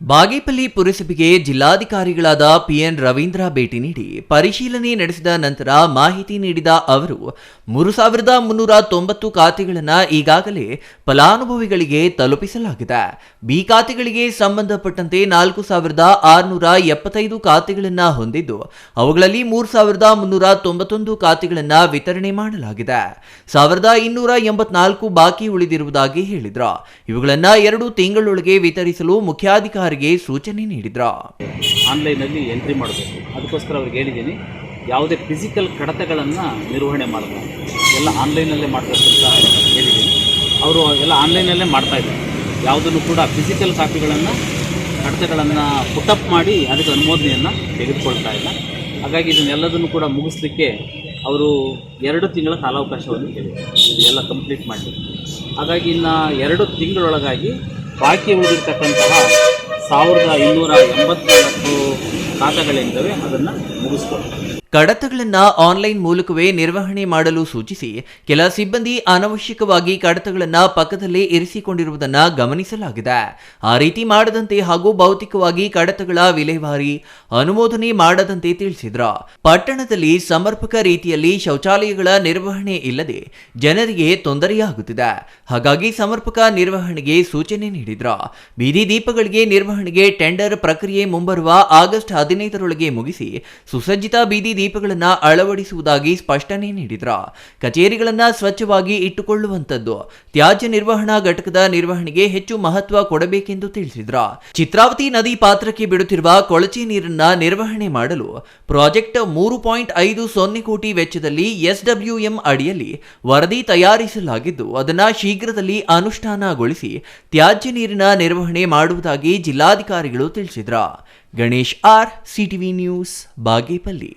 ಬಾಗೇಪಲ್ಲಿ ಪುರಸಭೆಗೆ ಜಿಲ್ಲಾಧಿಕಾರಿಗಳಾದ ಪಿಎನ್ ರವೀಂದ್ರ ಭೇಟಿ ನೀಡಿ ಪರಿಶೀಲನೆ ನಡೆಸಿದ ನಂತರ ಮಾಹಿತಿ ನೀಡಿದ ಅವರು 3,390 ಖಾತೆಗಳನ್ನು ಈಗಾಗಲೇ ಫಲಾನುಭವಿಗಳಿಗೆ ತಲುಪಿಸಲಾಗಿದೆ. ಬಿ ಖಾತೆಗಳಿಗೆ ಸಂಬಂಧಪಟ್ಟಂತೆ 4,675 ಖಾತೆಗಳನ್ನು ಹೊಂದಿದ್ದು ಅವುಗಳಲ್ಲಿ 3,391 ಖಾತೆಗಳನ್ನು ವಿತರಣೆ ಮಾಡಲಾಗಿದೆ. 1,284 ಬಾಕಿ ಉಳಿದಿರುವುದಾಗಿ ಹೇಳಿದ್ರು. ಇವುಗಳನ್ನು 2 ತಿಂಗಳೊಳಗೆ ವಿತರಿಸಲು ಮುಖ್ಯಾಧಿಕಾರಿ ಸೂಚನೆ ನೀಡಿದ್ರು. ಆನ್ಲೈನ್ ಅಲ್ಲಿ ಎಂಟ್ರಿ ಮಾಡಬೇಕು. ಅದಕ್ಕೋಸ್ಕರ ಅವ್ರಿಗೆ ಹೇಳಿದ್ದೀನಿ, ಯಾವುದೇ ಫಿಸಿಕಲ್ ಕಡತಗಳನ್ನು ನಿರ್ವಹಣೆ ಮಾಡಬಾರ್ದು, ಎಲ್ಲ ಆನ್ಲೈನಲ್ಲೇ ಮಾಡಬೇಕು ಅಂತ ಹೇಳಿದ್ದೀನಿ. ಅವರು ಎಲ್ಲ ಆನ್ಲೈನಲ್ಲೇ ಮಾಡ್ತಾ ಇದ್ದಾರೆ. ಯಾವುದನ್ನು ಕೂಡ ಫಿಸಿಕಲ್ ಕಾಪಿಗಳನ್ನು ಕಡತಗಳನ್ನು ಪುಟಪ್ ಮಾಡಿ ಅದಕ್ಕೆ ಅನುಮೋದನೆಯನ್ನು ತೆಗೆದುಕೊಳ್ತಾ ಇಲ್ಲ. ಹಾಗಾಗಿ ಇದನ್ನೆಲ್ಲದನ್ನು ಕೂಡ ಮುಗಿಸ್ಲಿಕ್ಕೆ ಅವರು 2 ತಿಂಗಳ ಕಾಲಾವಕಾಶವನ್ನು ಹೇಳಿದ್ದಾರೆ, ಇದೆಲ್ಲ ಕಂಪ್ಲೀಟ್ ಮಾಡಲಿಕ್ಕೆ. ಹಾಗಾಗಿ ಇನ್ನು 2 ತಿಂಗಳೊಳಗಾಗಿ ಬಾಕಿ ಉಳಿದಿರ್ತಕ್ಕಂತಹ 1,284 ಖಾತೆಗಳಿದ್ದಾವೆ, ಅದನ್ನು ಮುಗಿಸ್ಕೊಳ್ತಾರೆ. ಕಡತಗಳನ್ನು ಆನ್ಲೈನ್ ಮೂಲಕವೇ ನಿರ್ವಹಣೆ ಮಾಡಲು ಸೂಚಿಸಿ ಕೆಲ ಸಿಬ್ಬಂದಿ ಅನವಶ್ಯಕವಾಗಿ ಕಡತಗಳನ್ನು ಪಕ್ಕದಲ್ಲೇ ಇರಿಸಿಕೊಂಡಿರುವುದನ್ನು ಗಮನಿಸಲಾಗಿದೆ. ಆ ರೀತಿ ಮಾಡದಂತೆ ಹಾಗೂ ಭೌತಿಕವಾಗಿ ಕಡತಗಳ ವಿಲೇವಾರಿ ಅನುಮೋದನೆ ಮಾಡದಂತೆ ತಿಳಿಸಿದ್ರು. ಪಟ್ಟಣದಲ್ಲಿ ಸಮರ್ಪಕ ರೀತಿಯಲ್ಲಿ ಶೌಚಾಲಯಗಳ ನಿರ್ವಹಣೆ ಇಲ್ಲದೆ ಜನರಿಗೆ ತೊಂದರೆಯಾಗುತ್ತಿದೆ. ಹಾಗಾಗಿ ಸಮರ್ಪಕ ನಿರ್ವಹಣೆಗೆ ಸೂಚನೆ ನೀಡಿದ್ರು. ಬೀದಿ ದೀಪಗಳಿಗೆ ನಿರ್ವಹಣೆಗೆ ಟೆಂಡರ್ ಪ್ರಕ್ರಿಯೆ ಮುಂಬರುವ ಆಗಸ್ಟ್ 15ರೊಳಗೆ ಮುಗಿಸಿ ಸುಸಜ್ಜಿತ ಬೀದಿ ದೀಪಗಳನ್ನು ಅಳವಡಿಸುವುದಾಗಿ ಸ್ಪಷ್ಟನೆ ನೀಡಿದ್ರು. ಕಚೇರಿಗಳನ್ನು ಸ್ವಚ್ಛವಾಗಿ ಇಟ್ಟುಕೊಳ್ಳುವಂತದ್ದು, ತ್ಯಾಜ್ಯ ನಿರ್ವಹಣಾ ಘಟಕದ ನಿರ್ವಹಣೆಗೆ ಹೆಚ್ಚು ಮಹತ್ವ ಕೊಡಬೇಕೆಂದು ತಿಳಿಸಿದ್ರು. ಚಿತ್ರಾವತಿ ನದಿ ಪಾತ್ರಕ್ಕೆ ಬಿಡುತ್ತಿರುವ ಕೊಳಚೆ ನೀರನ್ನ ನಿರ್ವಹಣೆ ಮಾಡಲು ಪ್ರಾಜೆಕ್ಟ್ 3.50 ಕೋಟಿ ವೆಚ್ಚದಲ್ಲಿ SWM ಅಡಿಯಲ್ಲಿ ವರದಿ ತಯಾರಿಸಲಾಗಿದ್ದು ಅದನ್ನು ಶೀಘ್ರದಲ್ಲಿ ಅನುಷ್ಠಾನಗೊಳಿಸಿ ತ್ಯಾಜ್ಯ ನೀರಿನ ನಿರ್ವಹಣೆ ಮಾಡುವುದಾಗಿ ಜಿಲ್ಲಾಧಿಕಾರಿಗಳು ತಿಳಿಸಿದ್ರು. Ganesh R, CTV news, Bagepalli.